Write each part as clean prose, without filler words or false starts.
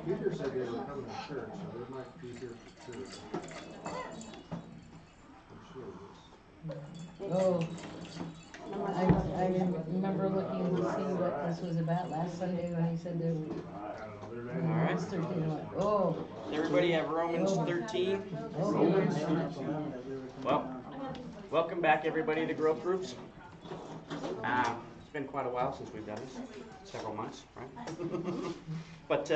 Peter said they were coming to church, so they might be here for church. I'm sure this. Oh, I remember looking to see what this was about last Sunday when he said there were All right. Thursday. And I went, oh, Does everybody have Romans 13? Well, welcome back everybody to Growth Groups. It's been quite a while since we've done this, several months, right? But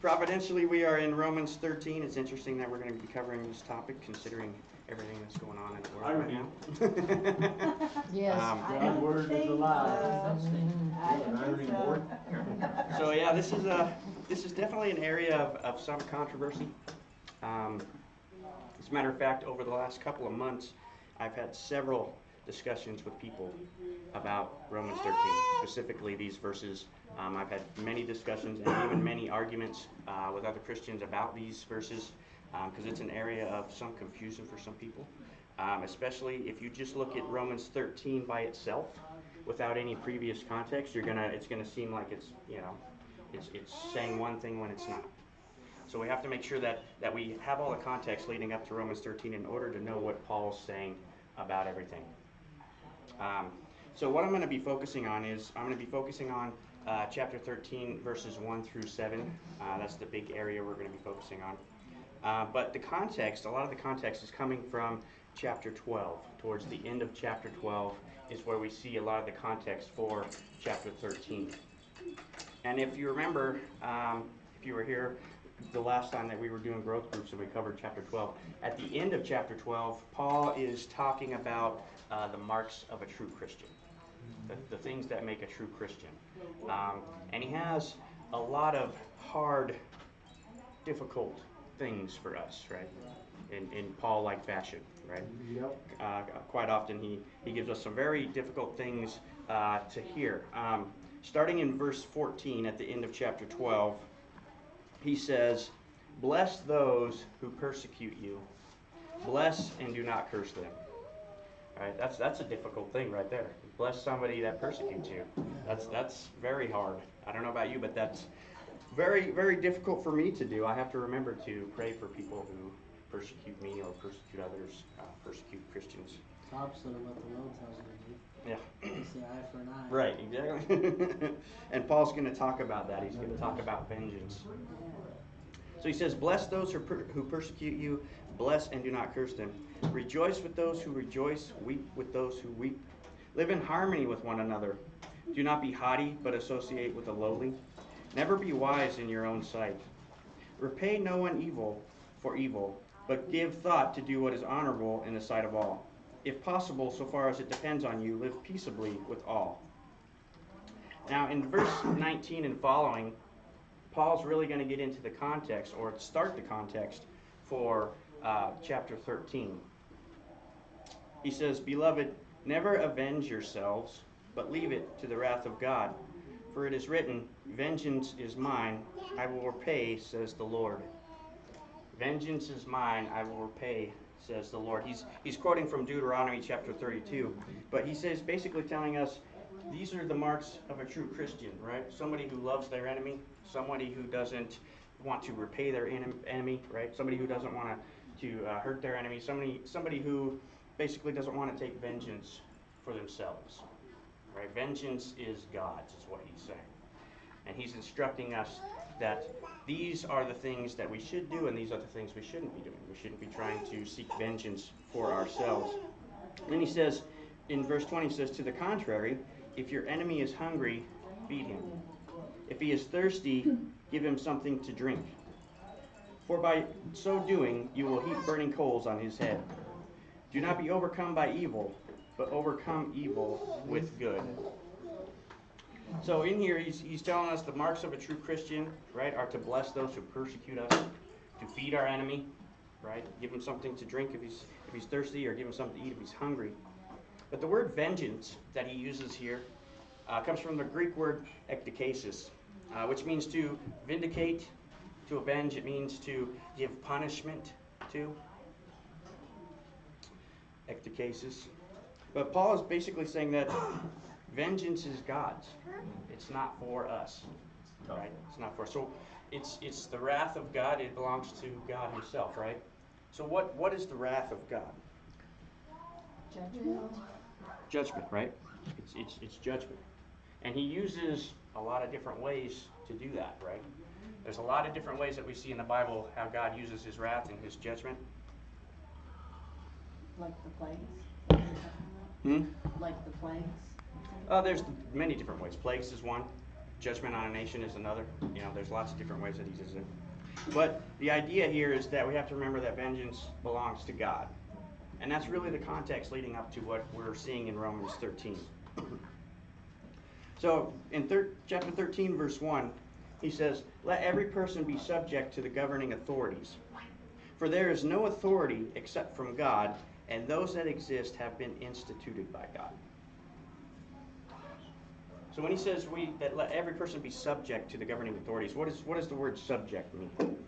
providentially we are in Romans 13. It's interesting that we're going to be covering this topic considering everything that's going on in the world right now. Yes. God's word is alive. So yeah, this is definitely an area of some controversy. As a matter of fact, over the last couple of months, I've had several discussions with people about Romans 13, specifically these verses. I've had many discussions and even many arguments with other Christians about these verses because it's an area of some confusion for some people, especially if you just look at Romans 13 by itself without any previous context. It's gonna seem like it's saying one thing when it's not. So we have to make sure that we have all the context leading up to Romans 13 in order to know what Paul's saying about everything. So what I'm going to be focusing on is chapter 13, verses 1 through 7. That's the big area we're going to be focusing on. But the context, a lot of the context is coming from chapter 12. Towards the end of chapter 12 is where we see a lot of the context for chapter 13. And if you remember, if you were here the last time that we were doing growth groups and we covered chapter 12, at the end of chapter 12, Paul is talking about the marks of a true Christian, the things that make a true Christian. And he has a lot of hard, difficult things for us, right? In Paul-like fashion, right? Yep. Quite often he gives us some very difficult things to hear. Starting in verse 14 at the end of chapter 12, he says, "Bless those who persecute you. Bless and do not curse them." All right, that's a difficult thing right there. Bless somebody that persecutes you. That's very hard. I don't know about you, but that's very, very difficult for me to do. I have to remember to pray for people who persecute me or persecute others, persecute Christians. It's opposite of what the world tells you to do. Yeah. It's the eye for an eye. Right, exactly. And Paul's going to talk about that. He's going to talk about vengeance. So he says, "Bless those who persecute you. Bless and do not curse them. Rejoice with those who rejoice. Weep with those who weep. Live in harmony with one another. Do not be haughty, but associate with the lowly. Never be wise in your own sight. Repay no one evil for evil, but give thought to do what is honorable in the sight of all. If possible, so far as it depends on you, live peaceably with all." Now, in verse 19 and following, Paul's really going to get into the context, or start the context, for chapter 13. He says, "Beloved, never avenge yourselves, but leave it to the wrath of God. For it is written, 'Vengeance is mine, I will repay, says the Lord.'" Vengeance is mine, I will repay, says the Lord. He's quoting from Deuteronomy chapter 32, but he says, basically telling us, these are the marks of a true Christian, right? Somebody who loves their enemy, somebody who doesn't want to repay their enemy, right? Somebody who doesn't want to hurt their enemy, somebody who basically doesn't want to take vengeance for themselves, right? Vengeance is God's, is what he's saying. And he's instructing us that these are the things that we should do and these are the things we shouldn't be doing. We shouldn't be trying to seek vengeance for ourselves. And then he says, in verse 20, he says, "To the contrary, if your enemy is hungry, feed him. If he is thirsty, give him something to drink. For by so doing, you will heap burning coals on his head. Do not be overcome by evil, but overcome evil with good." So in here, he's telling us the marks of a true Christian, right, are to bless those who persecute us, to feed our enemy, right, give him something to drink if he's thirsty, or give him something to eat if he's hungry. But the word vengeance that he uses here comes from the Greek word ekdikasis, which means to vindicate, to avenge. It means to give punishment to. Ekdikasis. But Paul is basically saying that vengeance is God's. It's not for us, right? It's not for. So it's the wrath of God. It belongs to God himself, right? So what is the wrath of God? Judgment. Judgment, right? It's judgment. And he uses a lot of different ways to do that, right? There's a lot of different ways that we see in the Bible how God uses his wrath and his judgment. Like the plagues? Like the plagues? There's many different ways. Plagues is one. Judgment on a nation is another. You know, there's lots of different ways that he uses it. But the idea here is that we have to remember that vengeance belongs to God. And that's really the context leading up to what we're seeing in Romans 13. So in chapter 13, verse 1, he says, "Let every person be subject to the governing authorities. For there is no authority except from God, and those that exist have been instituted by God." So when he says that let every person be subject to the governing authorities, what does the word subject mean?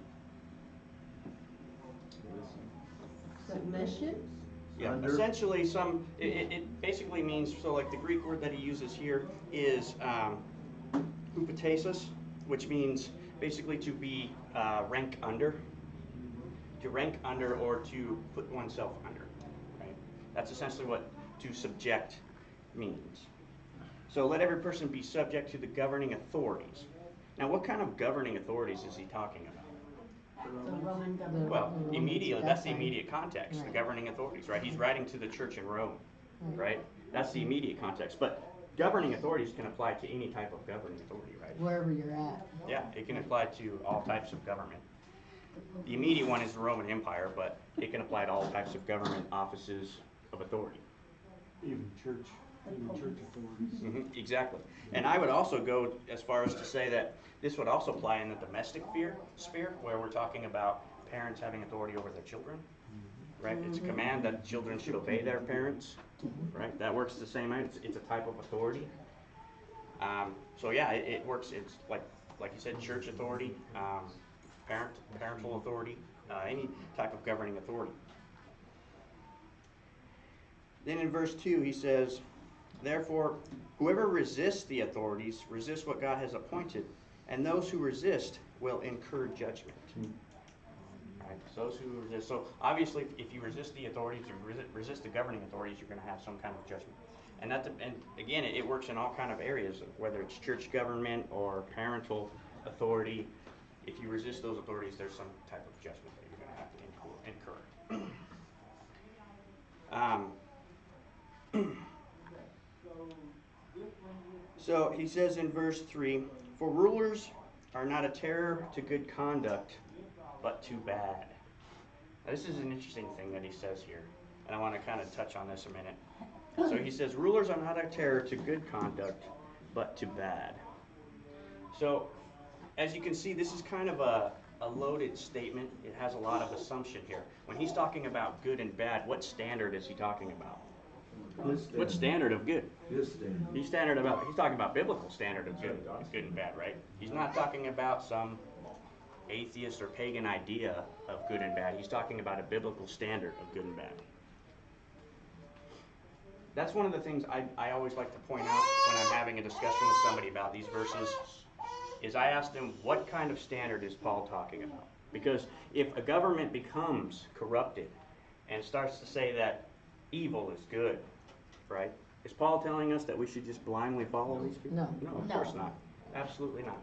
Submission? Yeah, Under. essentially it basically means, so like the Greek word that he uses here is hupotasis, which means basically to be rank under. To rank under or to put oneself under, right? That's essentially what to subject means. So let every person be subject to the governing authorities. Now what kind of governing authorities is he talking about? The Roman government. Well, Romans immediately, at that's that the time. immediate context, the Right. governing authorities, right? He's writing to the church in Rome, Right. right? That's the immediate context. But governing authorities can apply to any type of governing authority, right? Wherever you're at. Yeah, it can apply to all types of government. The immediate one is the Roman Empire, but it can apply to all types of government offices of authority. Even church authorities. Exactly. And I would also go as far as to say that this would also apply in the domestic sphere, where we're talking about parents having authority over their children, right? It's a command that children should obey their parents, right? That works the same way. It's a type of authority. So yeah, it works. It's like you said, church authority, parental authority, any type of governing authority. Then in verse 2 he says, "Therefore, whoever resists the authorities resists what God has appointed, and those who resist will incur judgment." Right? So those who resist. So obviously, if you resist the authorities, you resist the governing authorities, you're going to have some kind of judgment. And again, it works in all kind of areas, whether it's church government or parental authority. If you resist those authorities, there's some type of judgment that you're going to have to incur. So he says in verse 3, "For rulers are not a terror to good conduct, but to bad." Now, this is an interesting thing that he says here, and I want to kind of touch on this a minute. So he says, rulers are not a terror to good conduct, but to bad. So, as you can see, this is kind of a loaded statement. It has a lot of assumption here. When he's talking about good and bad, what standard is he talking about? What standard of good? His standard. He's talking about biblical standard of good and bad, right? He's not talking about some atheist or pagan idea of good and bad. He's talking about a biblical standard of good and bad. That's one of the things I always like to point out when I'm having a discussion with somebody about these verses, is I ask them, what kind of standard is Paul talking about? Because if a government becomes corrupted and starts to say that evil is good, right? Is Paul telling us that we should just blindly follow these people? No. No, of No. course not. Absolutely not.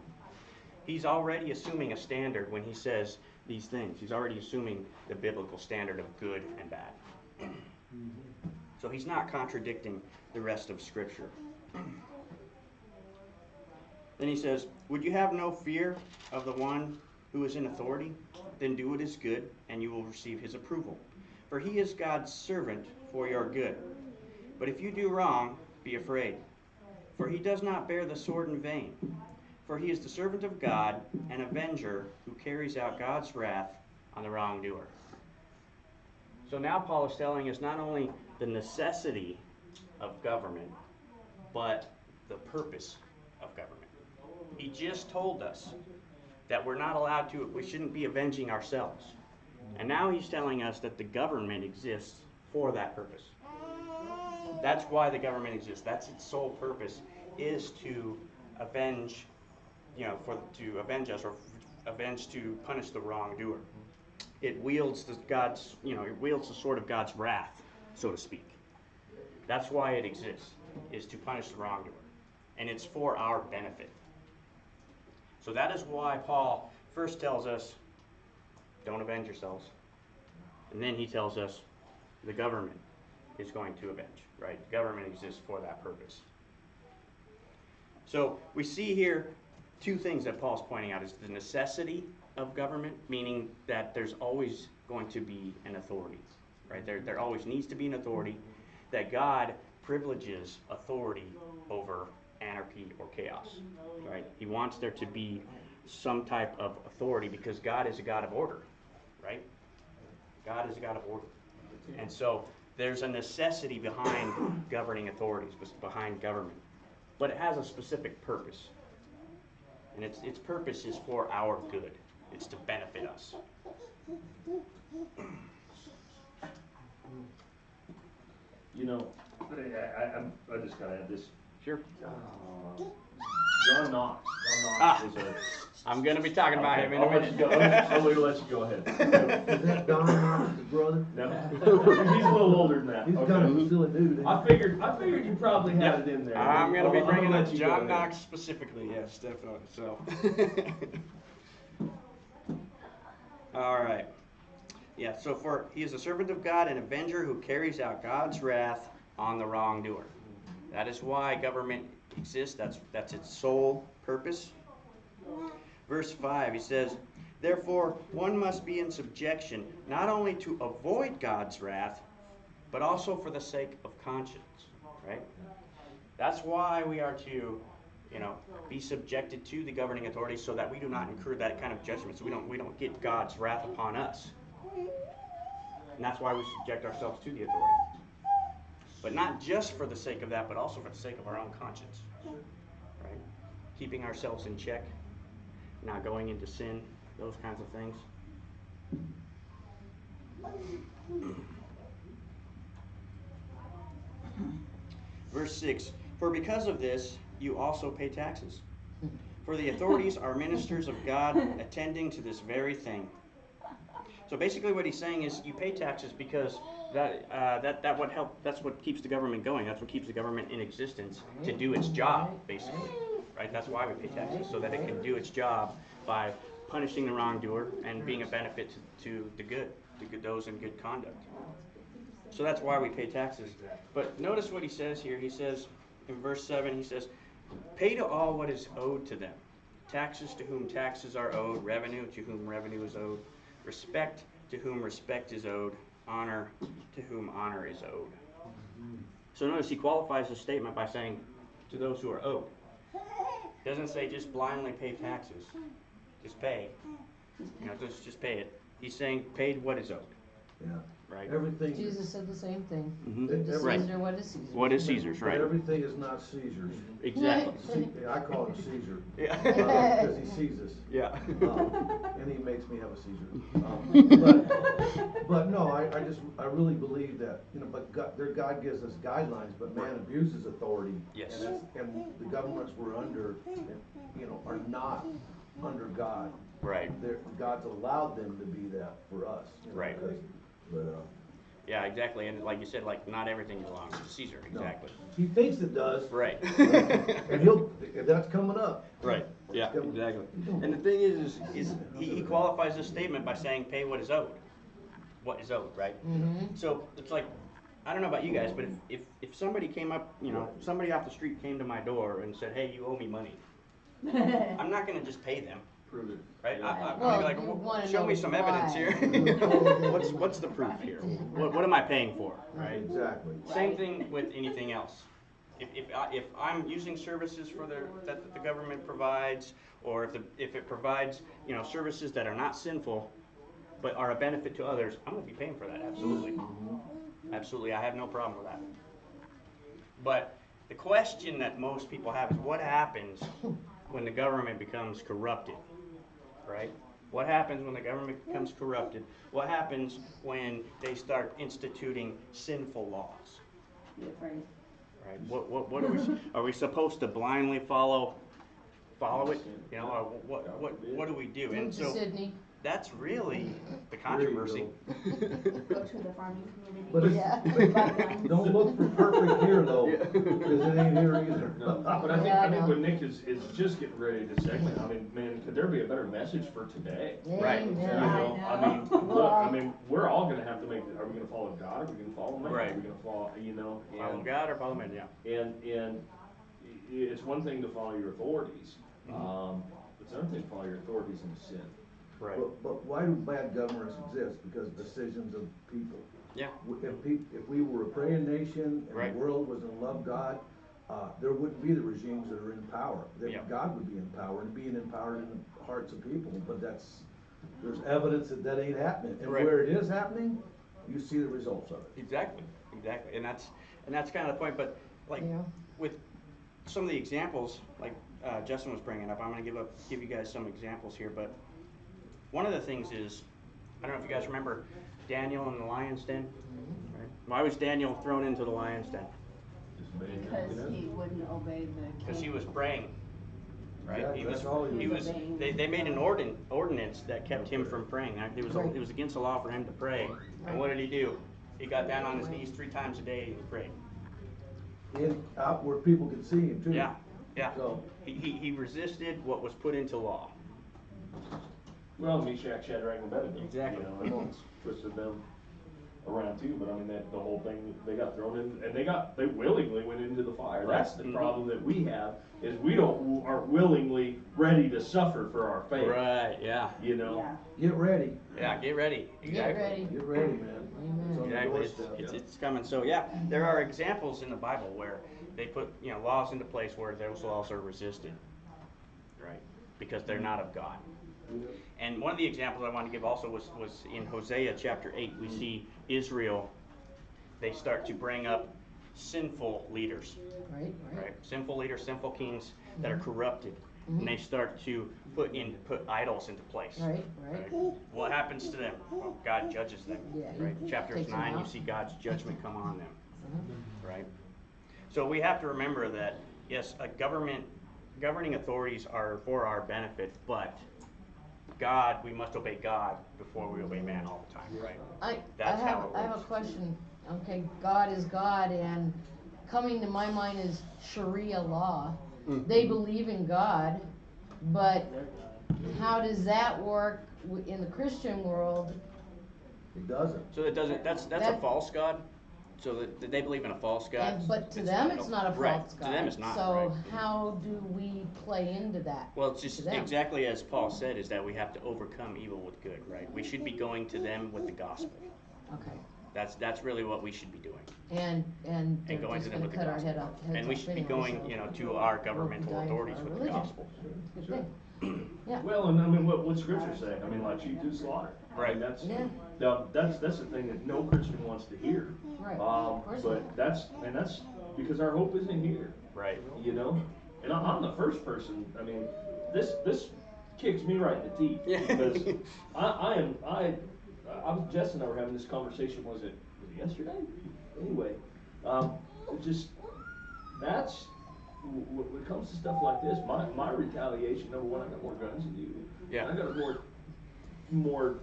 He's already assuming a standard when he says these things. He's already assuming the biblical standard of good and bad. So he's not contradicting the rest of Scripture. Then he says, "Would you have no fear of the one who is in authority? Then do what is good, and you will receive his approval. For he is God's servant for your good. But if you do wrong, be afraid. For he does not bear the sword in vain. For he is the servant of God, an avenger who carries out God's wrath on the wrongdoer." So now Paul is telling us not only the necessity of government, but the purpose of government. He just told us that we're not allowed to, we shouldn't be avenging ourselves. And now he's telling us that the government exists for that purpose. That's why the government exists. That's its sole purpose, is to avenge to avenge us, or avenge to punish the wrongdoer. It wields it wields the sword of God's wrath, so to speak. That's why it exists, is to punish the wrongdoer. And it's for our benefit. So that is why Paul first tells us, don't avenge yourselves. And then he tells us the government is going to avenge, right? The government exists for that purpose. So we see here two things that Paul's pointing out is the necessity of government, meaning that there's always going to be an authority, right? There always needs to be an authority, that God privileges authority over anarchy or chaos, right? He wants there to be some type of authority because God is a God of order, right? God is a God of order. And so there's a necessity behind governing authorities, behind government. But it has a specific purpose. And its purpose is for our good. It's to benefit us. You know, I just gotta add this. Sure. John Knox. John Ah. Knox was a. I'm going to be talking about him in a I'll let you minute. go. I'm going to let you go ahead. Is that Don Knox's brother? No, he's a little older than that. He's Okay. kind of a silly dude. Isn't I figured you probably had it in there. I'm going to be I'm gonna bringing let up you go John ahead. Knox specifically, yes, definitely. So, all right. Yeah, so he is a servant of God, an avenger who carries out God's wrath on the wrongdoer. That is why government exists. That's its sole purpose. Verse 5, he says, therefore, one must be in subjection, not only to avoid God's wrath, but also for the sake of conscience, right? That's why we are to, be subjected to the governing authorities so that we do not incur that kind of judgment, so we don't get God's wrath upon us. And that's why we subject ourselves to the authority. But not just for the sake of that, but also for the sake of our own conscience, right? Keeping ourselves in check, not going into sin, those kinds of things. Verse 6, for because of this, you also pay taxes. For the authorities are ministers of God, attending to this very thing. So basically what he's saying is you pay taxes because that's what keeps the government going. That's what keeps the government in existence, to do its job, basically. Right? That's why we pay taxes, so that it can do its job by punishing the wrongdoer and being a benefit to the good, those in good conduct. So that's why we pay taxes. But notice what he says here. He says in verse 7, he says, pay to all what is owed to them. Taxes to whom taxes are owed, revenue to whom revenue is owed, respect to whom respect is owed, honor to whom honor is owed. So notice he qualifies the statement by saying, to those who are owed. He doesn't say just blindly pay taxes. Just pay. Just pay it. He's saying paid what is owed. Yeah. Right? Everything. Jesus said the same thing. Mm-hmm. To Right. Caesar, what is Caesar? What is Caesar's, right? But everything is not Caesar's. Exactly. I call him Caesar. Yeah. Because he sees us. Yeah. And he makes me have a seizure. But no, I really believe that, but God gives us guidelines, but man abuses authority. Yes. And the governments we're under, are not under God. Right. God's allowed them to be that for us. Right. Yeah, exactly. And like you said, not everything belongs to Caesar. Exactly. No. He thinks it does. Right. And that's coming up. Right. Yeah, exactly. And the thing is he qualifies this statement by saying pay what is owed. What is owed, right? Mm-hmm. So it's like, I don't know about you guys, but if somebody came up, somebody off the street came to my door and said, hey, you owe me money, I'm not going to just pay them. Prove it. Right? I'm Well, gonna be you like, wanna show know me some why. evidence here. What's the proof here? What am I paying for? Right? Exactly. Same thing with anything else. If I'm using services that the government provides, or if it provides services that are not sinful, but are a benefit to others, I'm going to be paying for that. Absolutely, absolutely. I have no problem with that. But the question that most people have is, what happens when the government becomes corrupted? Right? What happens when the government becomes corrupted? What happens when they start instituting sinful laws? Be afraid. Right? What are we supposed to blindly follow follow it, you know, or what do we do? Move And to so Sydney. that's really the There you controversy. Go to the farming But community. Yeah. Don't look for perfect here though, because it ain't here either. No, but I think, Yeah, I I think know. what Nick is just getting ready to segment, I mean, man, could there be a better message for today? Right. You Amen. know, I mean, look, Well, I mean, we're all gonna have to make, are we gonna follow God, are we gonna follow man, Right. are we gonna follow, you know? Follow God or follow man, yeah. And it's one thing to follow your authorities, Mm-hmm. it's another thing to follow your authorities in sin. Right. But why do bad governments exist? Because decisions of people. Yeah. If we were a praying nation and Right. the world was in love God, there wouldn't be the regimes that are in power. Yeah. That God would be in power and being empowered in the hearts of people, but there's evidence that ain't happening. And Right. where it is happening, you see the results of it. Exactly, and that's kind of the point. But like Yeah. with some of the examples, like Justin was bringing up, I'm going to give you guys some examples here. But one of the things is, I don't know if you guys remember Daniel in the lion's den. Right? Why was Daniel thrown into the lion's den? Because he wouldn't obey the king. Because he was praying. Right? Exactly, He was. that's all he was. They made an ordinance that kept him from praying. It was against the law for him to pray. And what did he do? He got down on his knees 3 times a day and he prayed. Out where people could see him too. Yeah, yeah. So- He resisted what was put into law. Well, Meshach, Shadrach, and Abednego. Exactly. You know, and it's twisted them around too, but I mean, the whole thing, they got thrown in, and they willingly went into the fire. Right. That's the Mhm. problem that we have, is we aren't willingly ready to suffer for our faith. Right, yeah. You know? Yeah. Get ready, Yeah, get ready. Get Exactly. ready. get ready, man. It's on the Exactly. doorstep. It's coming. So yeah, there are examples in the Bible where they put, laws into place where those laws are resisted. Right? Because they're not of God. And one of the examples I want to give also was in Hosea chapter 8. We see Israel, they start to bring up sinful leaders, Right, right. right? Sinful leaders, sinful kings that are corrupted. And they start to put idols into place. Right, right. What happens to them? Well, God judges them. Yeah, Right? he Chapters takes them 9, you out. see God's judgment come on them. Uh-huh. Right? So we have to remember that, yes, governing authorities are for our benefit, but God, we must obey God before we obey man all the time, right? I That's how it have a works. question. Okay, God is God, and coming to my mind is Sharia law. They believe in God, but how does that work in the Christian world? It doesn't. So that's a That- false God? So that they believe in a false God? But to them, it's not a Right, false God. to them it's not, So right. how do we play into that? Well, it's just to them? exactly as Paul said, is that we have to overcome evil with good, right? We should be going to them with the gospel. Okay, That's really what we should be doing. and they're And going just to them gonna with the cut our gospel. heads off And we should be anyway, going, so to our we'll be governmental dying for authorities our with the religion. gospel. Good thing. Yeah. Well, and I mean, what scripture say? I mean, like sheep to the slaughter. I mean, Right. that's, Yeah. that's the thing that no Christian wants to hear. Right. Of course But not. that's because our hope isn't here. Right. You know? And I'm the first person, I mean, this kicks me right in the teeth. Yeah. Because Jess and I were having this conversation, was it yesterday? Anyway, it just, that's, when it comes to stuff like this, my retaliation, number one, I got more guns than you. Yeah. I got more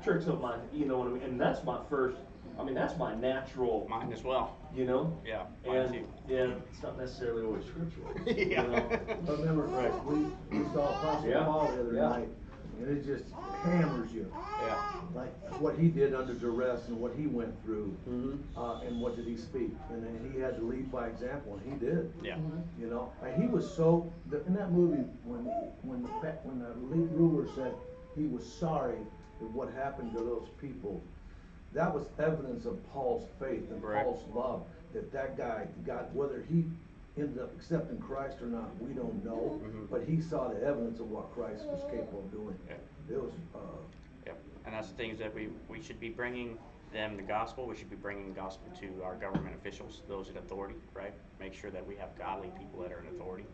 tricks up my, you know what I mean? And that's my first, I mean, that's my natural, Mine as well. you know? Yeah, mine And, too. and it's not necessarily always scriptural. Yeah. You know? I remember, we saw Apostle Yeah, Paul the other yeah. night, and it just hammers you. Yeah. Like what he did under duress and what he went through, Mm-hmm. and what did he speak? And then he had to lead by example, and he did. Yeah. You know, and he was so, in that movie, when the lead ruler said he was sorry for what happened to those people, that was evidence of Paul's faith and Right. Paul's love, that guy got, whether he ended up accepting Christ or not, we don't know, but he saw the evidence of what Christ was capable of doing. Yeah. It was, Yep. And that's the things that we should be bringing them the gospel. We should be bringing the gospel to our government officials, those in authority, right? Make sure that we have godly people that are in authority.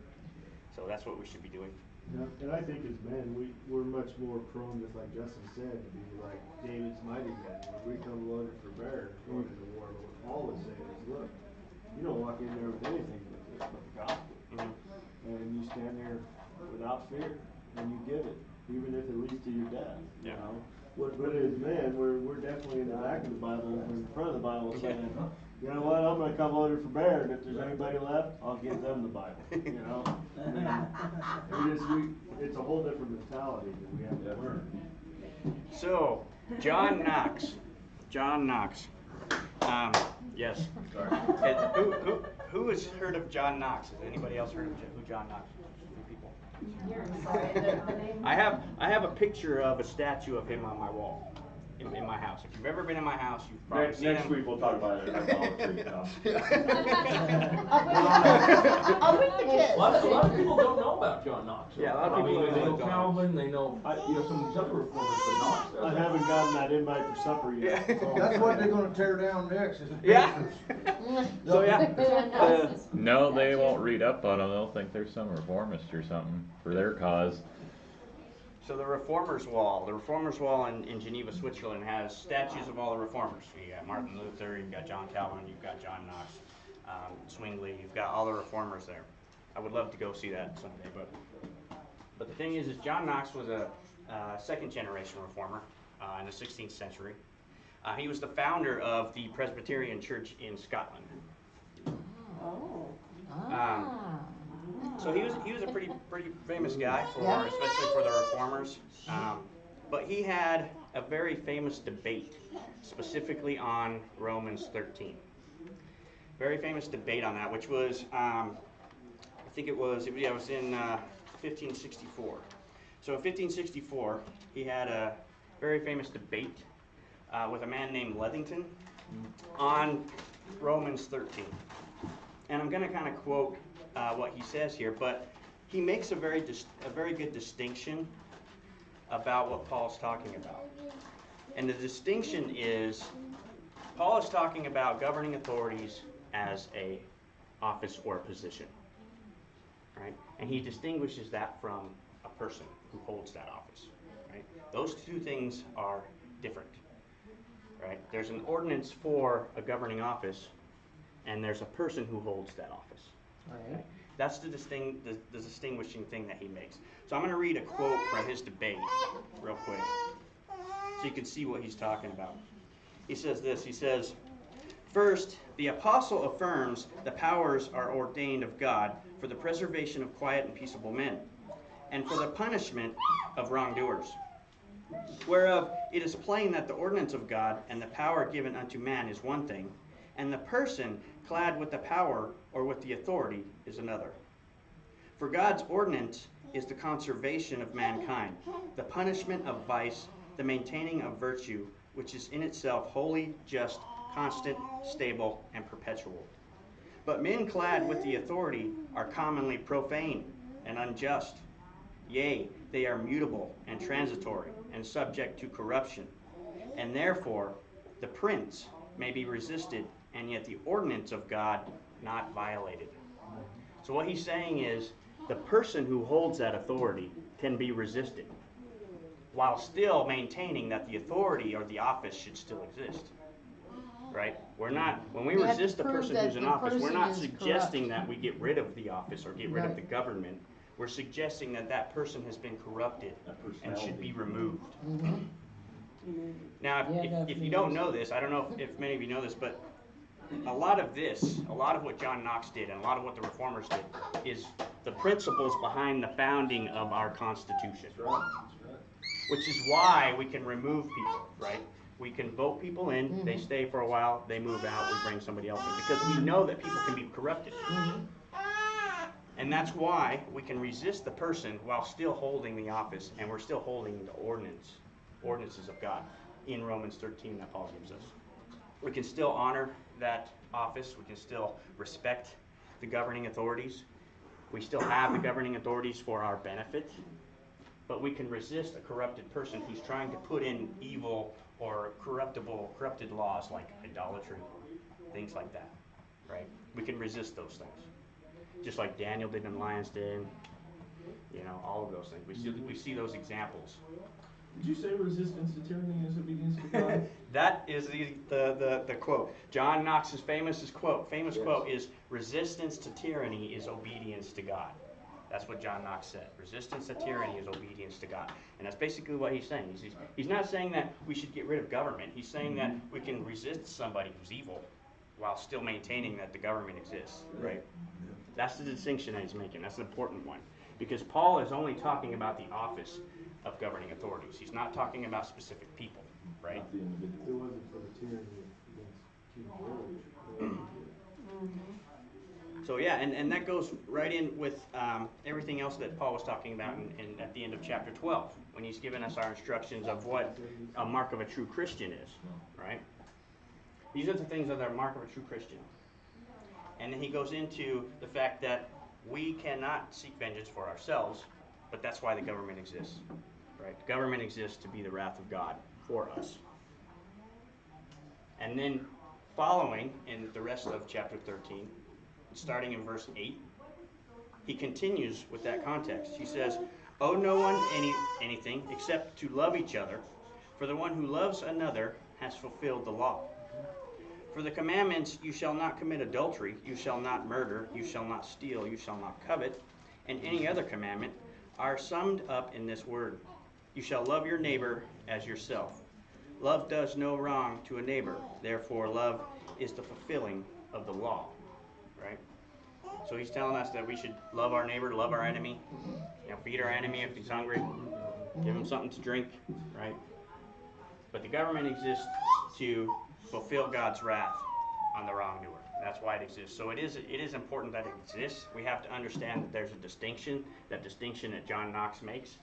So that's what we should be doing. Yeah, and I think as men, we're much more prone, just like Justin said, to be like David's mighty men, where we come loaded for bear going into war. But what Paul was saying is, look, you don't walk in there with anything but the gospel. Mhm. And you stand there without fear, and you give it, even if it leads to your death, you Yeah. know? But as men, we're definitely in the back of the Bible, in front of the Bible saying, you know what, I'm gonna come loaded for bear, and if there's anybody left, I'll give them the Bible, you know? I mean, it's a whole different mentality that we have to learn. So, John Knox. John Knox. Yes. Who has heard of John Knox? Has anybody else heard of who John Knox is? People. I have a picture of a statue of him on my wall in my house. If you've ever been in my house, you've probably seen Next him. week we'll talk about it at Dollar Tree. I'll bring the kids. A lot of people don't know about John Knox. Yeah, a lot of I people mean, don't they know know John Calvin, they know, some of these other reformers, but Knox I doesn't. haven't gotten that invite for supper yet. so- That's what they're gonna tear down next, is Yeah. pictures. So yeah. No, they won't read up on them. They'll think there's some reformist or something for their cause. So the Reformers Wall in Geneva, Switzerland has statues of all the reformers. You got Martin Luther, you've got John Calvin, you've got John Knox, Zwingli, you've got all the reformers there. I would love to go see that someday, but the thing is John Knox was a second generation reformer in the 16th century. He was the founder of the Presbyterian Church in Scotland. So he was a pretty famous guy especially for the reformers. But he had a very famous debate, specifically on Romans 13. Very famous debate on that, which was I think it was in 1564. So in 1564, he had a very famous debate with a man named Lethington on Romans 13. And I'm going to kind of quote what he says here, but he makes a very good distinction about what Paul's talking about. And the distinction is, Paul is talking about governing authorities as a office or a position, right? And he distinguishes that from a person who holds that office, right? Those two things are different, right? There's an ordinance for a governing office, and there's a person who holds that office. Right. That's the distinguishing thing that he makes. So I'm going to read a quote from his debate real quick so you can see what he's talking about. He says this, he says, "First, the apostle affirms the powers are ordained of God for the preservation of quiet and peaceable men, and for the punishment of wrongdoers. Whereof it is plain that the ordinance of God and the power given unto man is one thing, and the person clad with the power or with the authority is another. For God's ordinance is the conservation of mankind, the punishment of vice, the maintaining of virtue, which is in itself holy, just, constant, stable, and perpetual. But men clad with the authority are commonly profane and unjust. Yea, they are mutable and transitory and subject to corruption. And therefore the prince may be resisted, and yet the ordinance of God not violated." So what he's saying is, the person who holds that authority can be resisted, while still maintaining that the authority or the office should still exist. Right? We're not, when we You have to resist the prove person that who's in the office, we're person not is suggesting corrupt. that we get rid of the office or get rid of Right. the government. We're suggesting that that person has been corrupted and should be removed. Now, Yeah, if you don't know this, I don't know if many of you know this, but a lot of what John Knox did and a lot of what the reformers did is the principles behind the founding of our Constitution. Which is why we can remove people, right? We can vote people in, they stay for a while, they move out, we bring somebody else in, because we know that people can be corrupted. And that's why we can resist the person while still holding the office, and we're still holding the ordinances of God in Romans 13 that Paul gives us. We can still honor that office, we can still respect the governing authorities. We still have the governing authorities for our benefit, but we can resist a corrupted person who's trying to put in evil or corrupted laws like idolatry, things like that, right? We can resist those things. Just like Daniel did and Lions did, all of those things. We see those examples. Did you say resistance to tyranny is obedience to God? That is the quote. John Knox's famous quote is, "Resistance to tyranny is obedience to God." That's what John Knox said. Resistance to tyranny is obedience to God. And that's basically what he's saying. He's not saying that we should get rid of government. He's saying that we can resist somebody who's evil while still maintaining that the government exists, right? That's the distinction that he's making. That's an important one. Because Paul is only talking about the office of governing authorities. He's not talking about specific people, right? Not the individual. It wasn't for the tyranny against King George. So yeah, and that goes right in with everything else that Paul was talking about in at the end of chapter 12, when he's given us our instructions of what a mark of a true Christian is, right? These are the things that are a mark of a true Christian. And then he goes into the fact that we cannot seek vengeance for ourselves, but that's why the government exists, right? The government exists to be the wrath of God for us. And then following in the rest of chapter 13, starting in verse 8, he continues with that context. He says, "Owe no one anything except to love each other, for the one who loves another has fulfilled the law. For the commandments, you shall not commit adultery, you shall not murder, you shall not steal, you shall not covet, and any other commandment are summed up in this word: you shall love your neighbor as yourself. Love does no wrong to a neighbor, therefore love is the fulfilling of the law." Right? So he's telling us that we should love our neighbor, love our enemy, feed our enemy if he's hungry, give him something to drink, right? But the government exists to fulfill God's wrath on the wrongdoer. That's why it exists. So it is important that it exists. We have to understand that there's a distinction, that John Knox makes,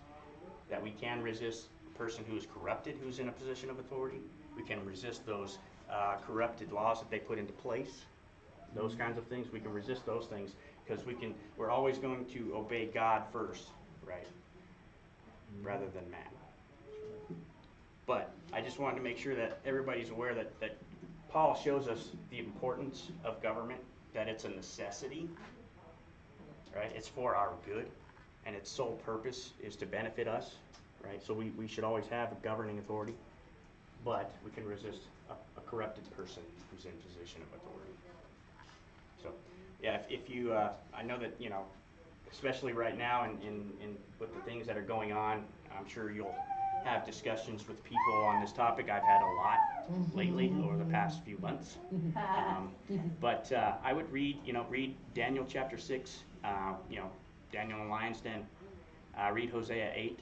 that we can resist a person who is corrupted, who's in a position of authority. We can resist those corrupted laws that they put into place. Those kinds of things, we can resist those things because we're always going to obey God first, right? Rather than man. But I just wanted to make sure that everybody's aware that Paul shows us the importance of government, that it's a necessity, right? It's for our good, and its sole purpose is to benefit us, right? So we should always have a governing authority, but we can resist a corrupted person who's in position of authority. So, yeah, if you, I know that, especially right now in with the things that are going on, I'm sure you'll have discussions with people on this topic. I've had a lot lately over the past few months. But I would read Daniel chapter 6, Daniel in the lion's den. Read Hosea 8,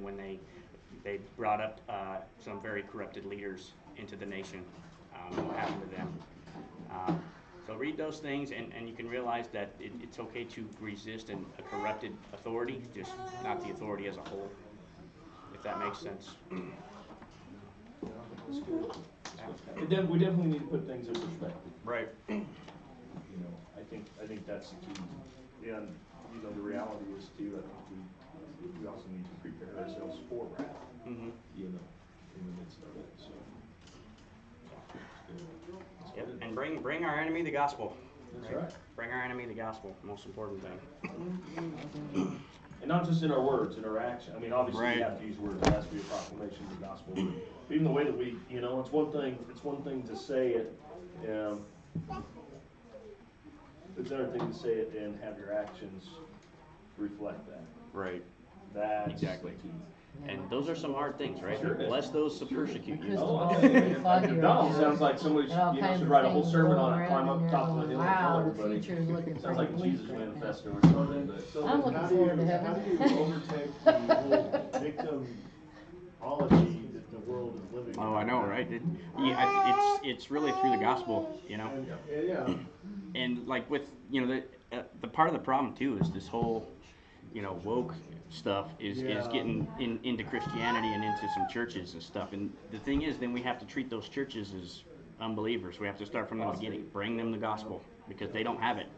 when they brought up some very corrupted leaders into the nation, what happened to them. So read those things, and you can realize that it's okay to resist a corrupted authority, just not the authority as a whole, if that makes sense. That's good. We definitely need to put things in perspective. Right. I think that's the key. And the reality is too, I think we also need to prepare ourselves for wrath. Mm-hmm. In the midst of it. So. Yep. And bring our enemy the gospel. That's right. Bring our enemy the gospel. Most important thing. And not just in our words, in our action. I mean, obviously Right. we have to use words. It has to be a proclamation of the gospel. But even the way that we, it's one thing to say it. It's another thing to say it and have your actions reflect that. Right. That's Exactly. the key. And those are some hard things, right? Sure. Bless those that persecute you. Crystal Oh, ball's I pretty mean, foggy Donald right sounds now. like somebody Got all kinds should of write a whole things sermon going on it, climb around, up and top of you're the hill going, and tell wow, the everybody. future's looking Sounds like a pretty Jesus bleak right now. manifesto or something, but. I'm looking forward to heaven. How do you overtake the whole victimology that the world is living in? Oh, I know, right? It's really through the gospel, And, yeah. And like with the part of the problem too is this whole woke stuff is getting into Christianity and into some churches and stuff. And the thing is, then we have to treat those churches as unbelievers. We have to start from the beginning, bring them the gospel, because they don't have it.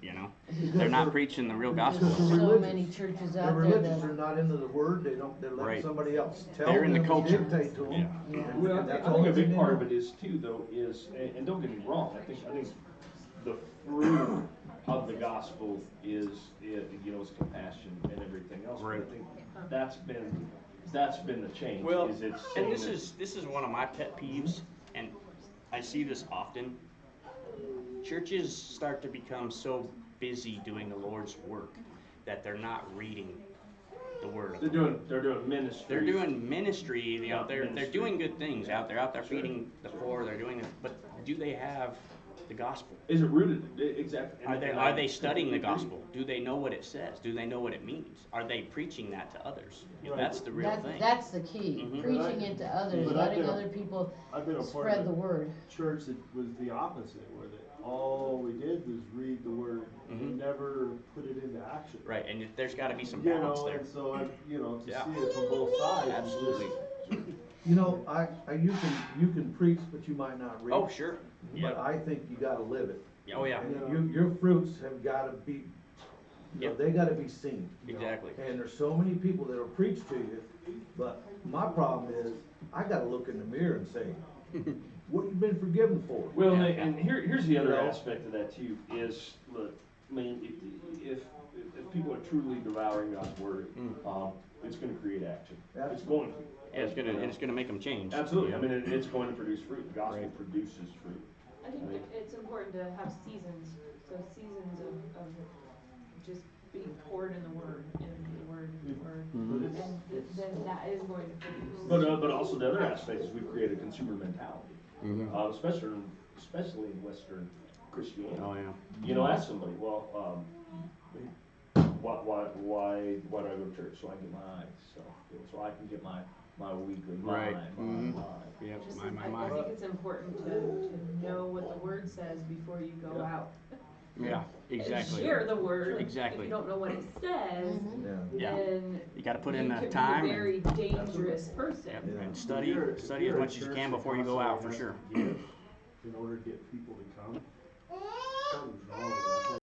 They're not preaching the real gospel. There's so religious. many churches They're out there religious, they're that, not into the word, they're letting Right. somebody else tell They're in the them, culture. dictate to them. Yeah. Well, I That's think all a they big do. part of it is too, though, and don't get me wrong, I think the fruit of the gospel is compassion and everything else. Right. But I think that's been the change. Well, is it's and saying this is one of my pet peeves, and I see this often. Churches start to become so busy doing the Lord's work that they're not reading the Word of They're God. doing ministry. They're doing ministry, you know, Not they're ministry. doing good things out there Sure. feeding the poor, they're doing it, but do they have the gospel? Is it rooted, exactly. Are they studying the gospel? Do they know what it says? Do they know what it means? Are they preaching that to others? You know, Right. that's the real thing. That's the key, Mhm. preaching it to others, But I've letting been a- other people I've been a part spread of the a word. church that was the opposite, where all we did was read the word Mhm. and never put it into action. Right, and there's gotta be some You balance know, there. and so, you know, to Yeah. see it from both sides. is Absolutely. just- You know, you can preach, but you might not read. Oh, sure. But Yeah. I think you gotta live it. Oh, yeah. And your fruits have gotta be, you know, Yep. they gotta be seen. Exactly. And there's so many people that'll preach to you, but my problem is, I gotta look in the mirror and say, what you been forgiven for? Well, Yeah. and here's the other You know? aspect of that too, is, look, I mean, if people are truly devouring God's word, it's gonna create action. It's going to. Yeah, it's gonna make them change. Absolutely, Yeah. I mean, it's going to produce fruit, the gospel Right. produces fruit. I think it's important to have seasons, so seasons of just being poured in the word, in the word, in the word. Mhm. And then that is going to produce. But also the other aspect is we've created a consumer mentality, Mhm. especially in Western Christianity. Oh, yeah. You know, ask somebody, well, why do I go to church? So I get so I can get my weekly, Right. Mhm. my. Yep, Just, my. I think it's important to know what the word says before you go Yeah. out. Yeah, And exactly. share the word. Exactly. If you don't know what it says, Mhm. Yeah. Yeah. then You gotta put in you the could time be a and- very dangerous person. Yep, Yeah. and study If as you're a much as you church can that before you go out, for constantly sure. has to give in order to get people to come, something's wrong with that.